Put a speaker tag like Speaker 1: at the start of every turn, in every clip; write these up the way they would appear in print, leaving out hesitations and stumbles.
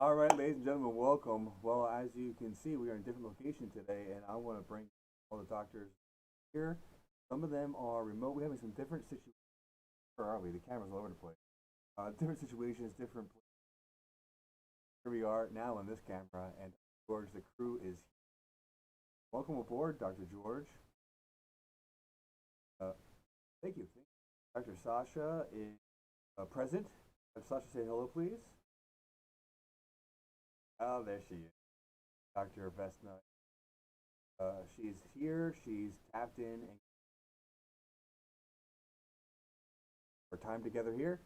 Speaker 1: All right, ladies and gentlemen, welcome. Well, as you can see, we are in a different location today, and I want to bring all the doctors here. Some of them are remote. We're having some different situations. Where are we? The camera's all over the place. Different situations, different places. Here we are now on this camera, and George, the crew is here. Welcome aboard, Dr. George. Uh, thank you. Dr. Sasha is present. Sasha, say hello, please. Oh, there she is. Dr. Vesna. She's here. She's tapped in and our time together here.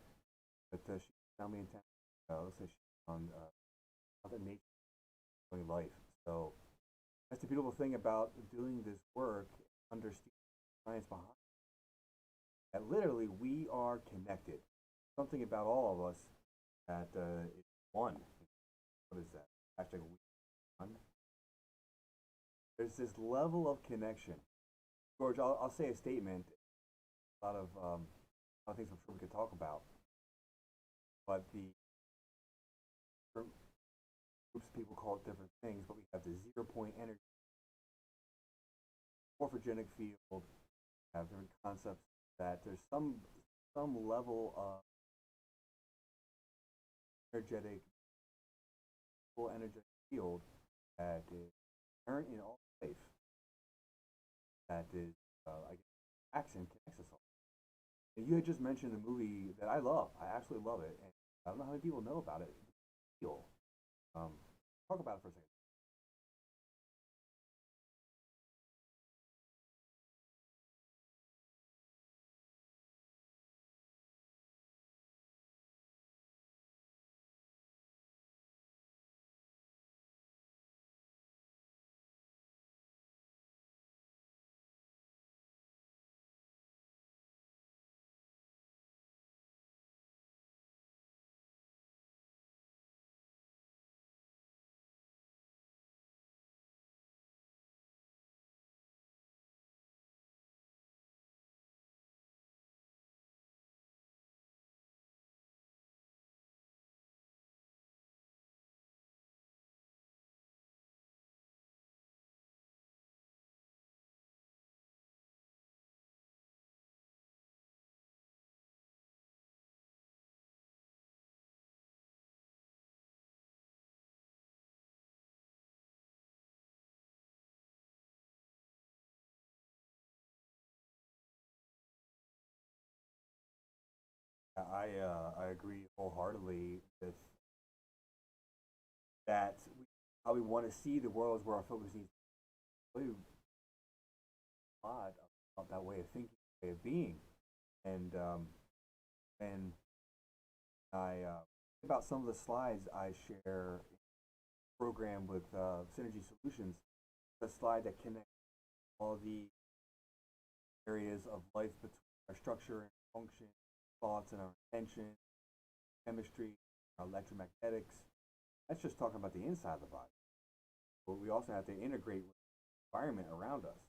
Speaker 1: But she's now me in town. Looks like she's on other nature life. So that's the beautiful thing about doing this work, understanding the science behind it. That literally we are connected. Something about all of us that is one. What is that? Hashtag we one. There's this level of connection. George, I'll say a statement. A lot of things I'm sure we could talk about, but the groups of people call it different things. But we have the 0 point energy, morphogenic field, have different concepts that there's some level of energetic, full energetic field that is inherent in all life. That is, I guess, action connects us all. And you had just mentioned a movie that I love. I absolutely love it, and I don't know how many people know about it. Feel. Um, talk about it for a second. I agree wholeheartedly with that. How we want to see the world is where our focus needs to be a lot about that way of thinking, way of being, and and I about some of the slides I share in the program with Synergy Solutions. The slide that connects all the areas of life between our structure and function, thoughts and our intention, chemistry, our electromagnetics. That's just talking about the inside of the body. But we also have to integrate with the environment around us.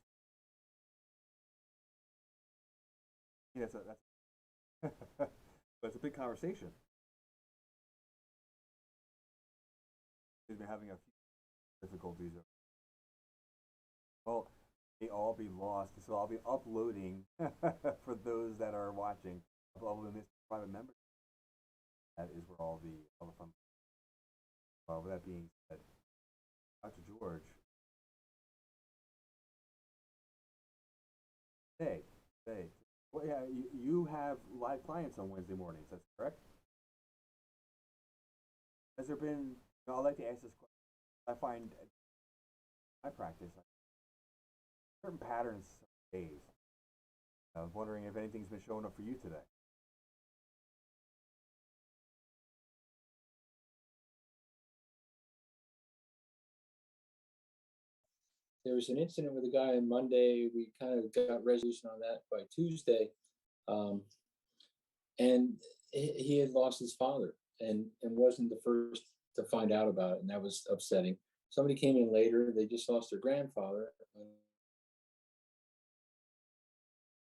Speaker 1: Yeah, that's a big conversation. We've been having a few difficulties. Well, they all be lost, so I'll be uploading for those that are watching. I'll upload this private member. That is where all the fun. With that being said, Dr. George, hey, hey, well, yeah, you have live clients on Wednesday mornings. That's correct. Has there been? I'd like to ask this question. I find in my practice certain patterns of days. I was wondering if anything's been showing up for you today.
Speaker 2: There was an incident with a guy on Monday. We kind of got resolution on that by Tuesday, um, and he had lost his father, and wasn't the first to find out about it, and that was upsetting. Somebody came in later. They just lost their grandfather,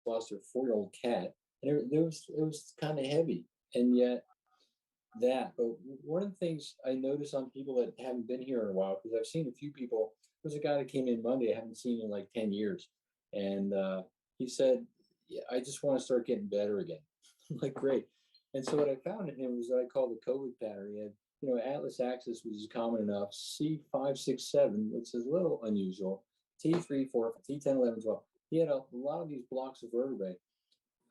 Speaker 2: lost their 4-year-old cat, and it was kind of heavy, and yet that. But one of the things I notice on people that haven't been here in a while, because I've seen a few people. There's a guy that came in Monday I haven't seen in like 10 years, and he said, "Yeah, I just want to start getting better again." I'm like, great. And so what I found in him was what I call the COVID pattern. He had, Atlas axis, which is common enough, C567, which is a little unusual, T3, 4, T10, 11, 12. He had a lot of these blocks of vertebrae.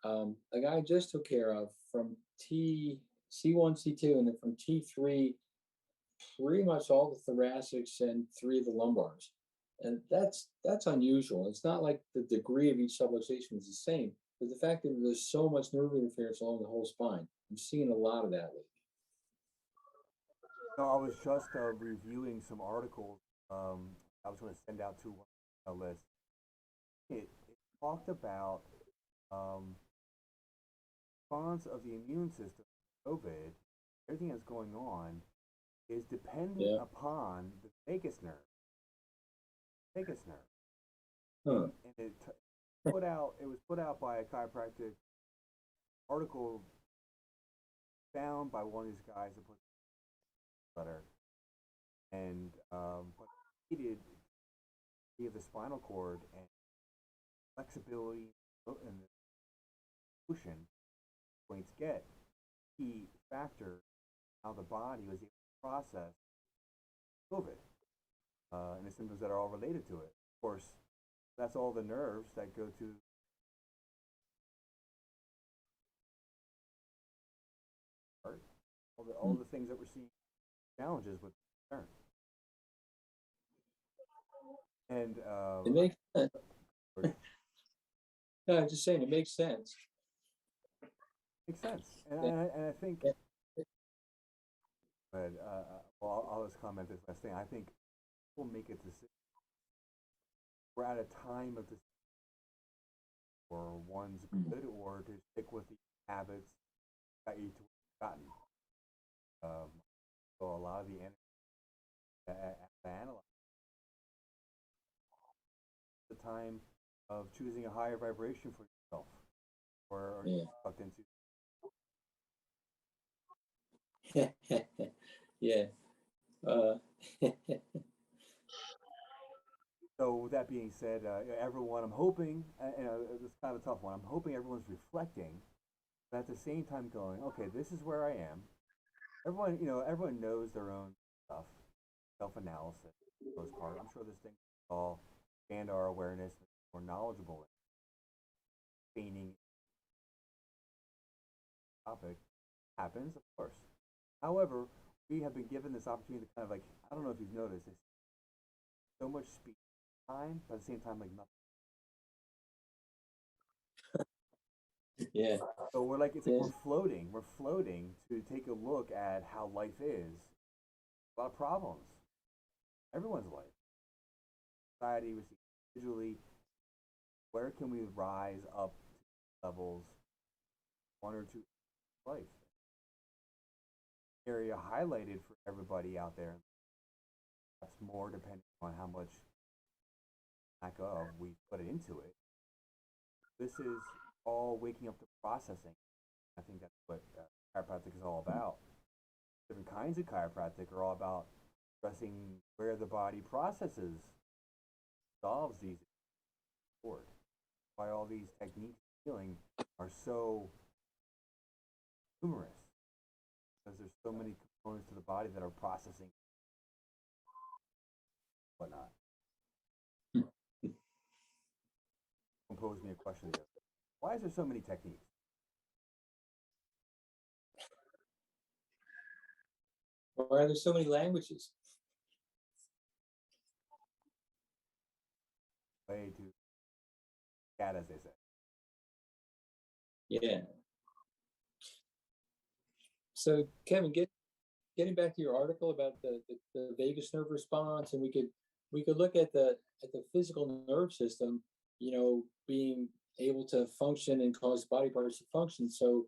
Speaker 2: A guy I just took care of from C1, C2, and then from T3, pretty much all the thoracics and 3 of the lumbars. And that's unusual. It's not like the degree of each subluxation is the same, but the fact that there's so much nerve interference along the whole spine, I'm seeing a lot of that lately.
Speaker 1: So I was just reviewing some articles. I was going to send out to a list. It talked about um, response of the immune system to COVID, everything that's going on, is dependent
Speaker 2: Yeah.
Speaker 1: upon the vagus nerve. Vagus nerve,
Speaker 2: Huh.
Speaker 1: and it was put out by a chiropractic article found by one of these guys that put letter, and what he did via the spinal cord and flexibility and the motion points get key factor how the body was able to process COVID and the symptoms that are all related to it. Of course, that's all the nerves that go to heart, all the things that we're seeing challenges with concern. And
Speaker 2: It makes sense. No, I'm just saying it makes sense.
Speaker 1: makes sense.
Speaker 2: Yeah.
Speaker 1: And I think,
Speaker 2: Yeah.
Speaker 1: but well, I'll just comment this last thing. I think we'll make it decision. We're at a time of this, or one's good, or to stick with the habits that you gotten. Um, so a lot of the energy to analyze the time of choosing a higher vibration for yourself, or are you
Speaker 2: Yeah.
Speaker 1: sucked into?
Speaker 2: Yeah. Uh,
Speaker 1: So with that being said, everyone, I'm hoping, it's kind of a tough one. I'm hoping everyone's reflecting, but at the same time going, okay, this is where I am. Everyone, everyone knows their own stuff, self-analysis, for the most part. I'm sure this thing will all expand our awareness, more knowledgeable, feigning topic happens, of course. However, we have been given this opportunity to kind of like, I don't know if you've noticed, it's so much speed time, but at the same time, like nothing.
Speaker 2: yeah.
Speaker 1: So we're like, it's like
Speaker 2: Yeah.
Speaker 1: we're floating. We're floating to take a look at how life is. A lot of problems. Everyone's life. Society, we see individually. Where can we rise up to levels one or two life? Area highlighted for everybody out there. That's more depending on how much lack of we put into it. This is all waking up to processing. I think that's what chiropractic is all about. Different kinds of chiropractic are all about addressing where the body processes, solves these issues. Why all these techniques of healing are so numerous, because there's so many components to the body that are processing whatnot. Someone posed me a question the other day. Why is there so many techniques?
Speaker 2: Why are there so many languages?
Speaker 1: Way to cat, as they say.
Speaker 2: Yeah. So Kevin, getting back to your article about the vagus nerve response, and we could look at the physical nerve system, being able to function and cause body parts to function. So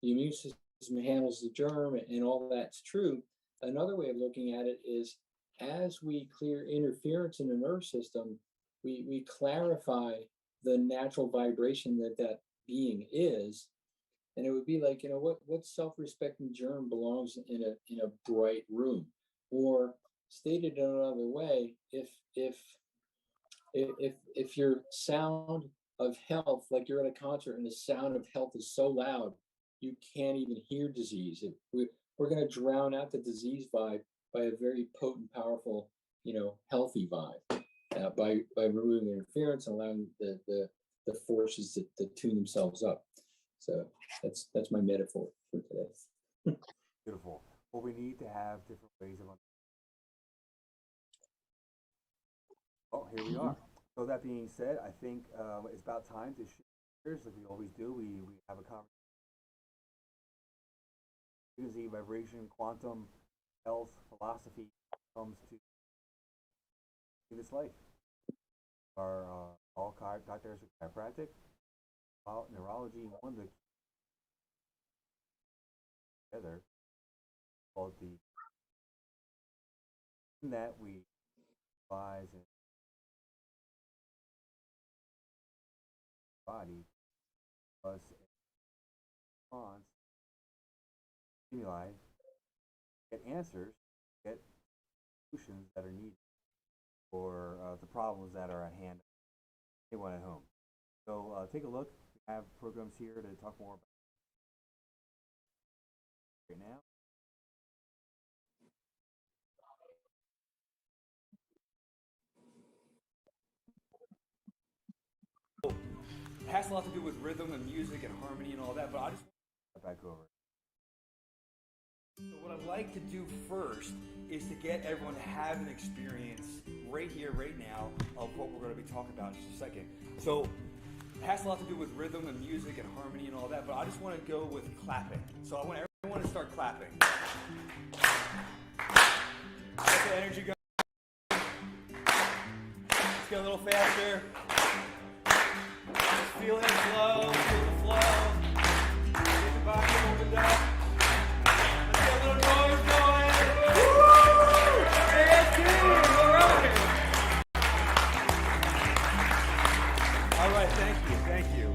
Speaker 2: the immune system handles the germ and all that's true. Another way of looking at it is as we clear interference in the nerve system, we clarify the natural vibration that being is, And it would be like, what self-respecting germ belongs in a bright room? Or stated in another way, if your sound of health, like you're at a concert and the sound of health is so loud, you can't even hear disease. We're going to drown out the disease vibe by a very potent, powerful, healthy vibe, by removing the interference and allowing the forces to tune themselves up. So that's my metaphor for today.
Speaker 1: Beautiful. Well, we need to have different ways of. Oh, here we are. So that being said, I think it's about time to shift gears, like we always do. We have a conversation. Frequency, vibration, quantum, health, philosophy comes to this life. Our all doctors are chiropractic, neurology, one of the together called the in that we advise and body us response stimuli, get answers, get solutions that are needed for the problems that are at hand, anyone at home. So take a look. We have programs here to talk more about right now.
Speaker 3: It has a lot to do with rhythm and music and harmony and all that, but I just
Speaker 1: Back over.
Speaker 3: so what I'd like to do first is to get everyone to have an experience right here, right now, of what we're going to be talking about in just a second. So it has a lot to do with rhythm and music and harmony and all that, but I just want to go with clapping. So I want everyone to start clapping. Get the energy going. Let's go a little faster. Just feel it flow, feel the flow. Get the body opened up. Let's get a little noise going. Woo! AST! All right. All right, thank you.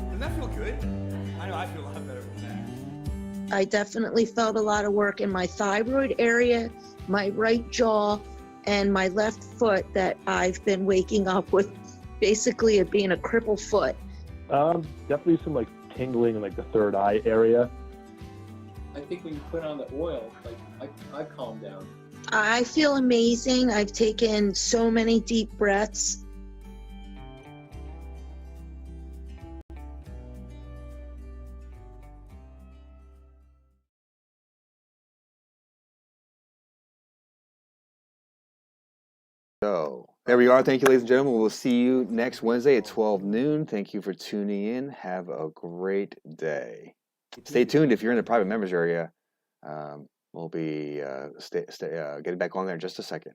Speaker 3: Doesn't that feel good? I know I feel a lot better with that.
Speaker 4: I definitely felt a lot of work in my thyroid area, my right jaw, and my left foot that I've been waking up with basically it being a crippled foot.
Speaker 5: Definitely some like tingling in like the third eye area.
Speaker 2: I think when you put on the oil, like I calm down.
Speaker 4: I feel amazing. I've taken so many deep breaths.
Speaker 6: So there we are. Thank you, ladies and gentlemen. We'll see you next Wednesday at 12 noon. Thank you for tuning in. Have a great day. Stay tuned if you're in the private members area. We'll be getting back on there in just a second.